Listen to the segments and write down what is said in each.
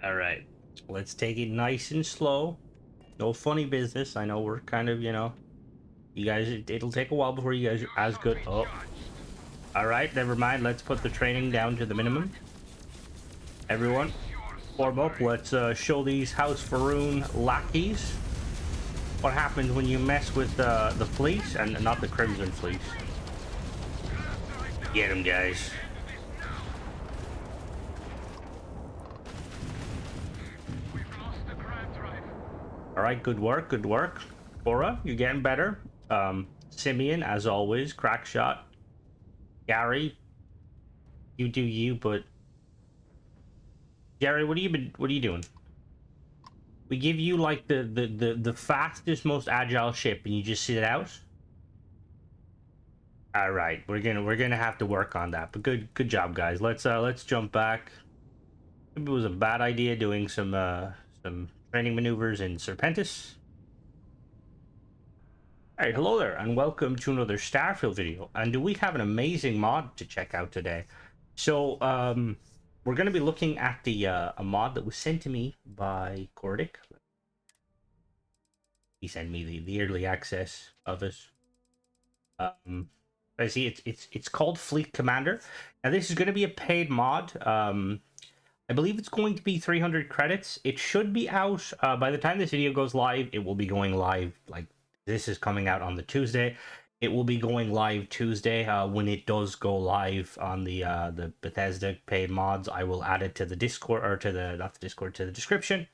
All right, let's take it nice and slow. No funny business. I know we're kind of, you guys, it'll take a while before you guys are as good. Oh, all right, never mind. Let's put the training down to the minimum. Everyone, form up. Let's show these House Faroon lackeys what happens when you mess with the fleece and not the Crimson Fleece. Get them, guys. All right, good work, good work. Cora, you're getting better. Simeon, as always, crack shot. Gary, you do you, but Gary, what are you doing? We give you like the fastest, most agile ship, and you just sit it out. All right, we're gonna have to work on that. But good job, guys. Let's jump back. Maybe it was a bad idea doing some training maneuvers in Serpentis. All right, hello there, and welcome to another Starfield video. And we have an amazing mod to check out today. So we're going to be looking at the a mod that was sent to me by Cordic. He sent me the early access of it. I see it's called Fleet Commander. Now this is going to be a paid mod. I believe it's going to be 300 credits. It should be out by the time this video goes live. It will be going live, like this is coming out on the Tuesday. It will be going live Tuesday. When it does go live on the Bethesda paid mods, I will add it to the Discord, or to the, not the Discord, to the description.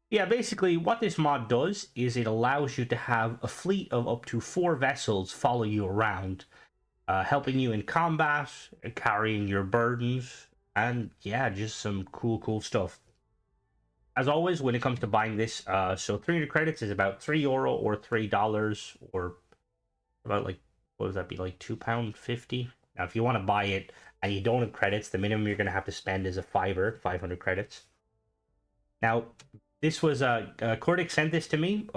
Yeah, basically what this mod does is it allows you to have a fleet of up to 4 vessels follow you around, helping you in combat, carrying your burdens, and yeah, just some cool stuff. As always, when it comes to buying this, so 300 credits is about €3 or $3, or about, like, what does that be, like £2.50? Now, if you want to buy it and you don't have credits, the minimum you're going to have to spend is a fiver, 500 credits. Now, this was Cordic sent this to me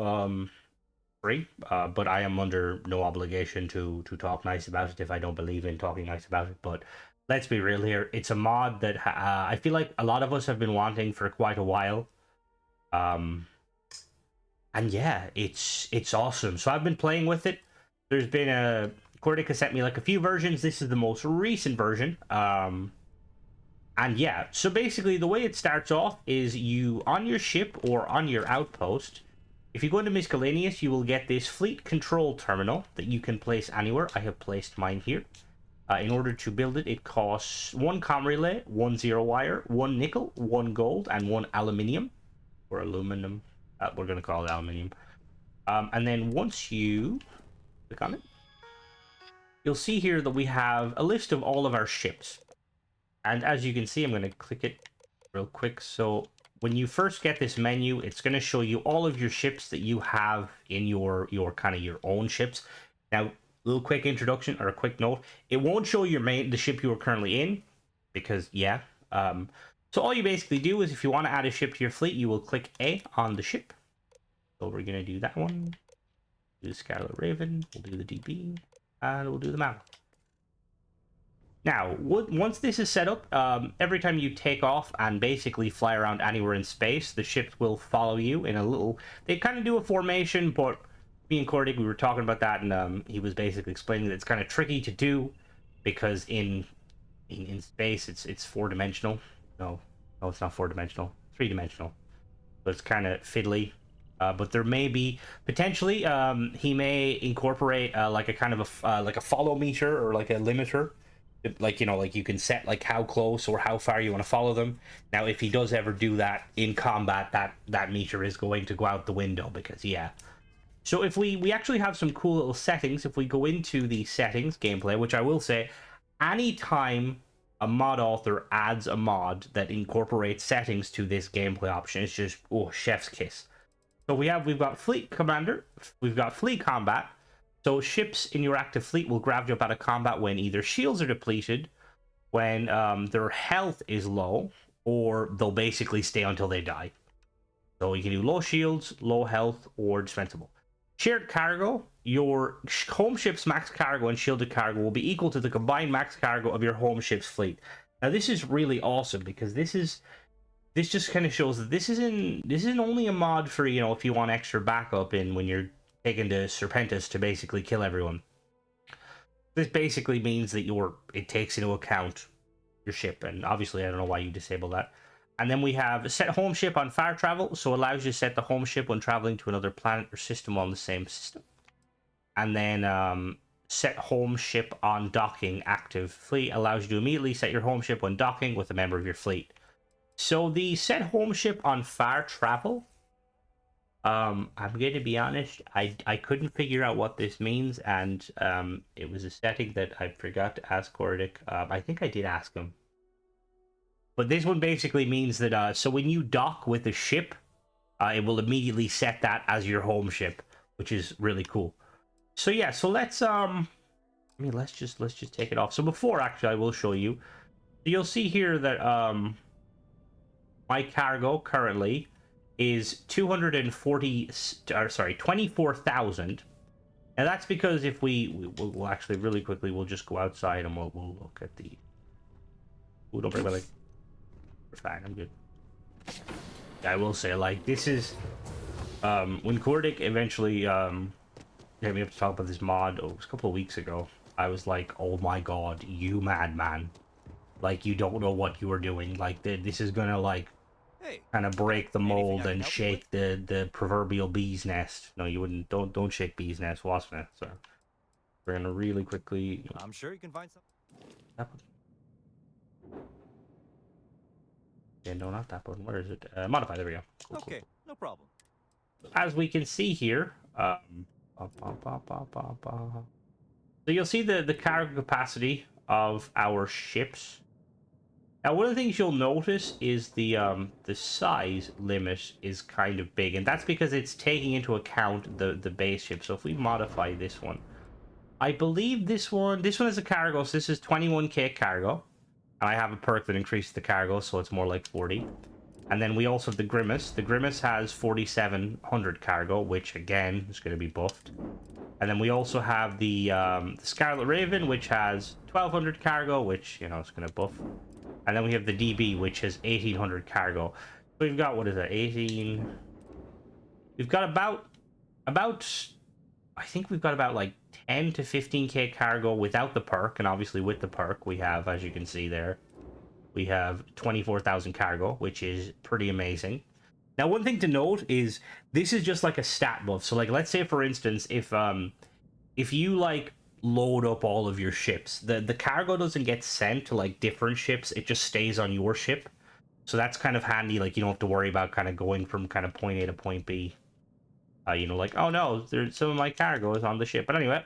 free, but I am under no obligation to talk nice about it if I don't believe in talking nice about it. But let's be real here, it's a mod that I feel like a lot of us have been wanting for quite a while. And yeah, it's awesome. So I've been playing with it. There's been a Cordic has sent me like a few versions. This is the most recent version. And yeah, so basically the way it starts off is you, on your ship or on your outpost, if you go into miscellaneous, you will get this fleet control terminal that you can place anywhere. I have placed mine here. In order to build it, it costs 1 comm relay, 1 zero wire, 1 nickel, 1 gold, and 1 aluminium, or aluminum. We're going to call it aluminium. And then once you click on it, you'll see here that we have a list of all of our ships. And as you can see, I'm going to click it real quick. So when you first get this menu, it's going to show you all of your ships that you have in your kind of your own ships. Now, little quick introduction, or a quick note, it won't show your the ship you are currently in, because yeah. So all you basically do is, if you want to add a ship to your fleet, you will click A on the ship. So we're going to do that one. Do the Scarlet Raven, we'll do the DB, and we'll do the Mal. Now, once this is set up, every time you take off and basically fly around anywhere in space, the ships will follow you in a little... They kind of do a formation, but me and Cordic, we were talking about that, and he was basically explaining that it's kind of tricky to do, because in space, it's 4-dimensional. No, it's not 4-dimensional. 3-dimensional. So it's kind of fiddly. But there may be potentially he may incorporate like a kind of like a follow meter, or like a limiter, like, like you can set like how close or how far you want to follow them. Now, if he does ever do that in combat, that meter is going to go out the window, because yeah. So if we actually have some cool little settings. If we go into the settings gameplay, which I will say, anytime a mod author adds a mod that incorporates settings to this gameplay option, it's just, oh, chef's kiss. So we've got Fleet Commander, we've got Fleet Combat. So ships in your active fleet will grab you up out of combat when either shields are depleted, when their health is low, or they'll basically stay until they die. So you can do low shields, low health, or dispensable. Shared cargo, your home ship's max cargo and shielded cargo will be equal to the combined max cargo of your home ship's fleet. Now this is really awesome, because this is this just kind of shows that this isn't only a mod for, you know, if you want extra backup in when you're taking to Serpentis to basically kill everyone. This basically means that it takes into account your ship, and obviously I don't know why you disable that. And then we have set home ship on far travel, so it allows you to set the home ship when traveling to another planet or system on the same system. And then set home ship on docking active fleet allows you to immediately set your home ship when docking with a member of your fleet. So the set home ship on far travel, I'm going to be honest, I couldn't figure out what this means, and it was a setting that I forgot to ask Cordic. I think I did ask him. But this one basically means that, so when you dock with a ship, it will immediately set that as your home ship, which is really cool. So yeah, so let's let's just take it off. So before, actually, I will show you. You'll see here that my cargo currently is 24,000. And that's because if we'll actually really quickly, we'll just go outside and we'll look at the... Ooh, don't break my leg. We're fine, I'm good. I will say, like, this is... when Cordic eventually hit me up to talk about this mod, it was a couple of weeks ago, I was like, oh my god, you madman. Like, you don't know what you are doing. Like, this is gonna, like, kind of break the mold and shake the proverbial bee's nest. No, you wouldn't. Don't shake bee's nest, wasp nest. So we're gonna really quickly. I'm sure you can find something. That button. Yeah, no, not that button. Where is it? Modify. There we go. Cool, okay, cool. No problem. As we can see here, so you'll see the cargo capacity of our ships. Now, one of the things you'll notice is the size limit is kind of big, and that's because it's taking into account the base ship. So if we modify this one, I believe this one is a cargo, so this is 21k cargo, and I have a perk that increases the cargo, so it's more like 40. And then we also have the Grimace. The Grimace has 4,700 cargo, which again is going to be buffed. And then we also have the Scarlet Raven, which has 1,200 cargo, which, you know, it's going to buff. And then we have the DB, which has 1,800 cargo. So we've got, what is that, 18... We've got about... I think we've got about, like, 10 to 15k cargo without the perk. And obviously with the perk, we have, as you can see there, we have 24,000 cargo, which is pretty amazing. Now, one thing to note is this is just like a stat buff. So, like, let's say, for instance, if you, like, load up all of your ships, the cargo doesn't get sent to, like, different ships. It just stays on your ship. So that's kind of handy. Like, you don't have to worry about kind of going from kind of point A to point B. You know, like, oh no, there's some of my cargo is on the ship. But anyway,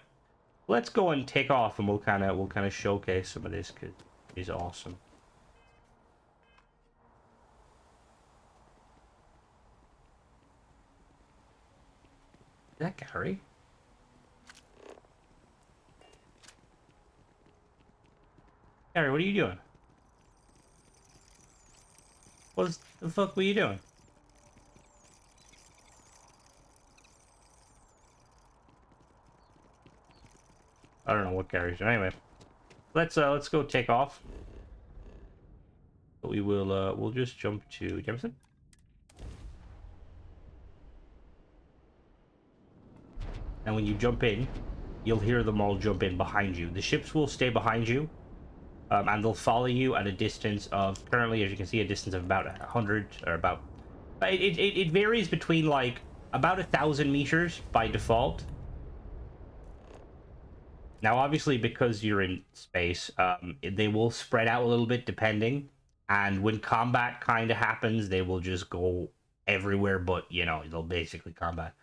let's go and take off, and we'll kind of showcase some of this, because it's awesome. Is that Gary? Gary, what are you doing? What the fuck were you doing? I don't know what Gary's doing. Anyway, let's go take off. We will we'll just jump to Jefferson. And when you jump in, you'll hear them all jump in behind you. The ships will stay behind you, and they'll follow you at a distance of, currently, as you can see, a distance of about 100, or about... It varies between, like, about 1,000 meters by default. Now, obviously, because you're in space, they will spread out a little bit depending. And when combat kind of happens, they will just go everywhere, but, you know, they'll basically combat.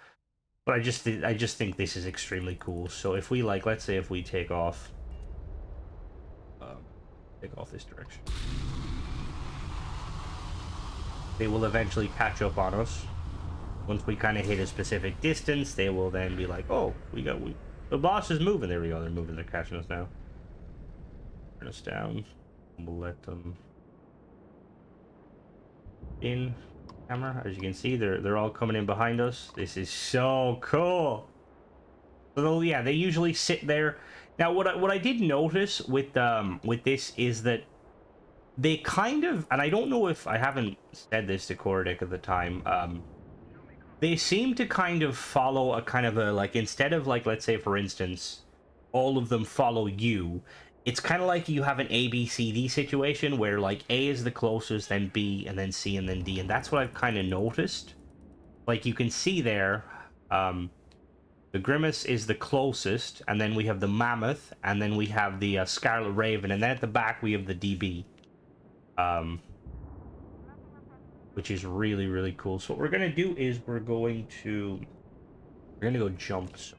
But I just think this is extremely cool. So if we, like, let's say if we take off this direction, they will eventually catch up on us. Once we kind of hit a specific distance, they will then be like, oh, the boss is moving. There we go. They're moving. They're catching us now. Turn us down. We'll let them in. Camera, as you can see, they're all coming in behind us. This is so cool. So yeah, they usually sit there. Now, what I did notice with this is that they kind of, and I don't know if I haven't said this to Kordic at the time, they seem to kind of follow a kind of a, like, instead of, like, let's say, for instance, all of them follow you, it's kind of like you have an A, B, C, D situation where, like, A is the closest, then B, and then C, and then D, and that's what I've kind of noticed. Like, you can see there, the Grimace is the closest, and then we have the Mammoth, and then we have the Scarlet Raven, and then at the back we have the DB. Which is really, really cool. So what we're gonna do is we're gonna go jump. So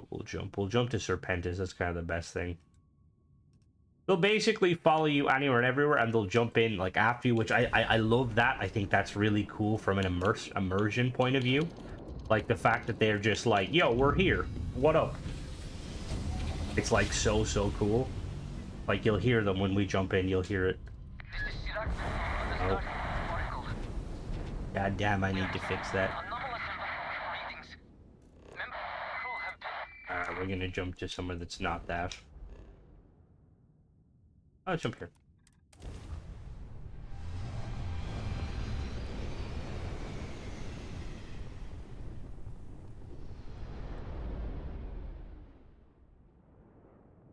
we'll jump to Serpentis. That's kind of the best thing. They'll basically follow you anywhere and everywhere, and they'll jump in like after you, which I love that. I think that's really cool from an immersion point of view. Like the fact that they're just like, yo, we're here. What up? It's like so cool. Like you'll hear them when we jump in, you'll hear it. Oh. God damn, I need to fix that. We're gonna jump to somewhere that's not that. Oh, jump here.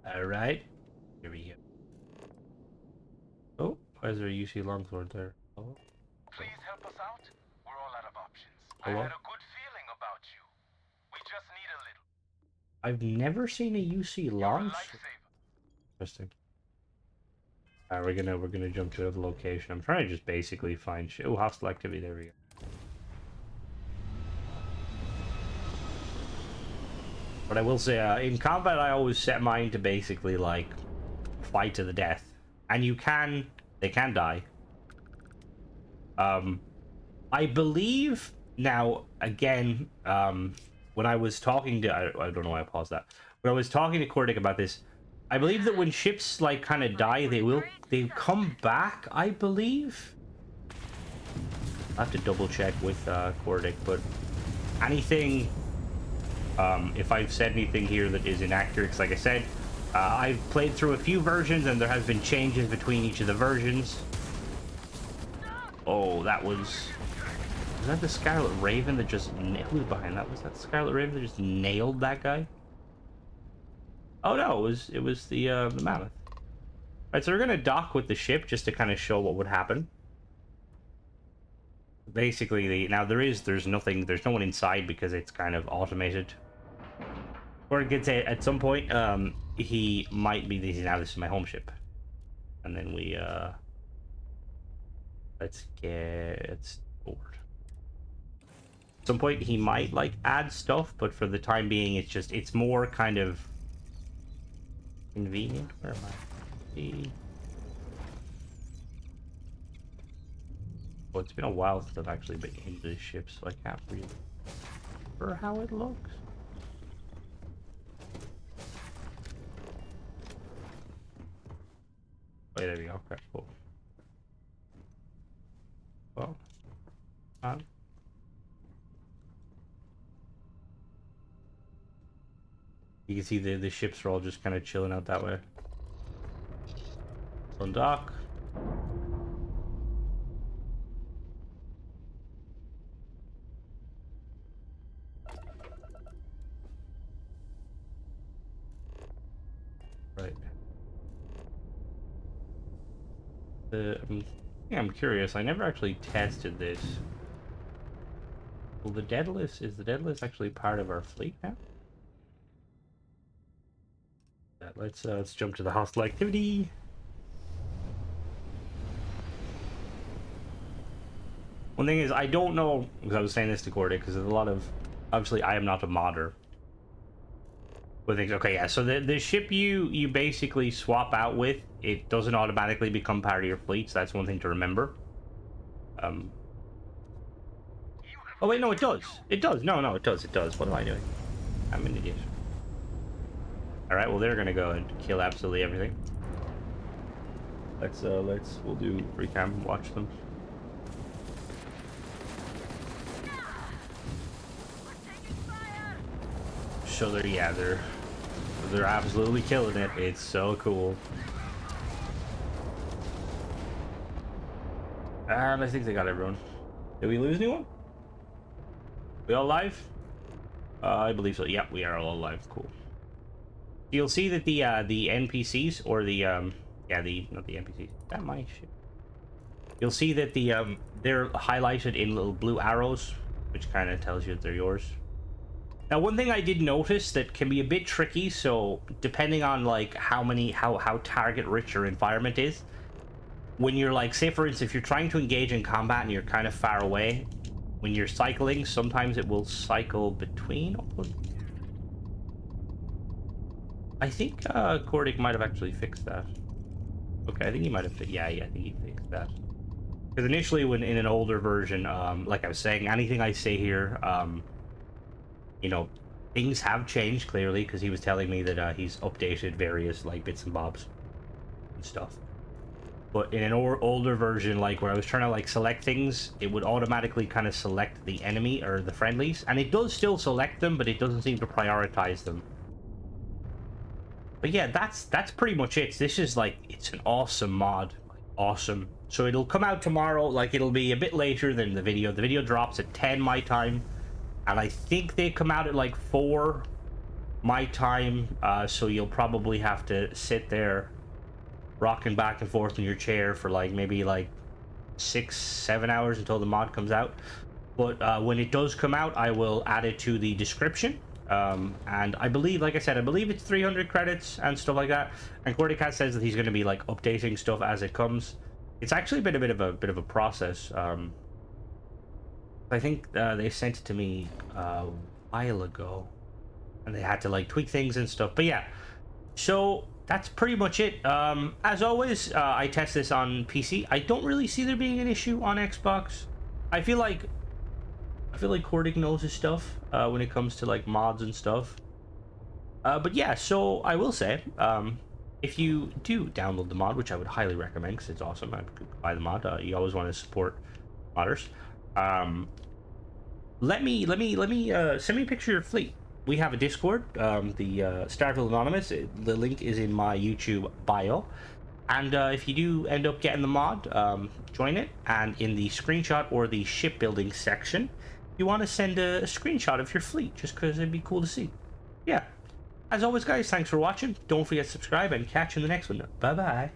Alright. Here we go. Oh, why is there a UC longsword there? Oh. Please help us out. We're all out of options. Hello? I had a good feeling about you. We just need a little. I've never seen a UC You're a longsword. lifesaver. Interesting. We're gonna jump to another location. I'm trying to just basically find shit. Oh, hostile activity. There we go. But I will say, in combat, I always set mine to basically like fight to the death, and they can die. I believe now again. When I was talking to, I don't know why I paused that. When I was talking to Kordic about this, I believe that when ships like kind of die, they come back. I believe. I have to double check with Kordic, but anything. If I've said anything here that is inaccurate, because like I said, I've played through a few versions and there has been changes between each of the versions. Oh, that was that the Scarlet Raven that just who was behind that? Was that the Scarlet Raven that just nailed that guy? Oh no, it was the Mammoth. Alright, so we're gonna dock with the ship just to kind of show what would happen. Basically, now there's no one inside because it's kind of automated. Or it gets at some point, he might be now this is my home ship. And then we let's get bored. At some point he might like add stuff, but for the time being it's more kind of convenient. Where am I? Well, it's been a while since I've actually been into this ship, so I can't really remember how it looks. Oh, there we go. Okay, cool. Well, you can see the ships are all just kind of chilling out that way. On dock. Right. I'm curious. I never actually tested this. Well, the Daedalus is the Daedalus actually part of our fleet now? Yeah, let's jump to the hostile activity. One thing is, I don't know, because I was saying this to Cordy, because there's a lot of, obviously I am not a modder. But things, okay, yeah, so the ship you basically swap out with, it doesn't automatically become part of your fleet, so that's one thing to remember. Oh wait, no, it does. It does. No, it does. It does. What am I doing? I'm an idiot. Alright, well they're gonna go and kill absolutely everything. We'll do free cam, watch them. So they're They're absolutely killing it. It's so cool. And I think they got everyone. Did we lose anyone? We all alive? I believe so. Yep, we are all alive. Cool. You'll see that the NPCs or the yeah, not the NPCs. That my shit. You'll see that the they're highlighted in little blue arrows, which kind of tells you that they're yours. Now, one thing I did notice that can be a bit tricky, so depending on like how target rich your environment is, when you're like, say for instance, if you're trying to engage in combat and you're kind of far away, when you're cycling, sometimes it will cycle between. I think Cordic might have actually fixed that. Okay, I think he might have. Yeah, I think he fixed that. Because initially, when in an older version, like I was saying, anything I say here, you know, things have changed clearly. Because he was telling me that he's updated various like bits and bobs and stuff. But in an older version, like where I was trying to like select things, it would automatically kind of select the enemy or the friendlies, and it does still select them, but it doesn't seem to prioritize them. But yeah, that's pretty much it. This is like, it's an awesome mod. Awesome. So it'll come out tomorrow. Like, it'll be a bit later than the video. The video drops at 10 my time, and I think they come out at like 4 my time. So you'll probably have to sit there rocking back and forth in your chair for like maybe like 6-7 hours until the mod comes out. But when it does come out, I will add it to the description. And I believe, like I said, I believe it's 300 credits and stuff like that. And Cordicat says that he's going to be like updating stuff as it comes. It's actually been a bit of a process. I think they sent it to me a while ago, and they had to like tweak things and stuff. But yeah, so that's pretty much it. As always, I test this on PC. I don't really see there being an issue on Xbox. I feel like Cordic knows his stuff when it comes to like mods and stuff. But yeah, so I will say, if you do download the mod, which I would highly recommend because it's awesome, I could buy the mod. You always want to support modders. Send me a picture of your fleet. We have a Discord, the Starfield Anonymous. The link is in my YouTube bio. And if you do end up getting the mod, join it. And in the screenshot or the shipbuilding section, you want to send a screenshot of your fleet, just because it'd be cool to see. Yeah. As always, guys, thanks for watching. Don't forget to subscribe, and catch you in the next one. Bye-bye.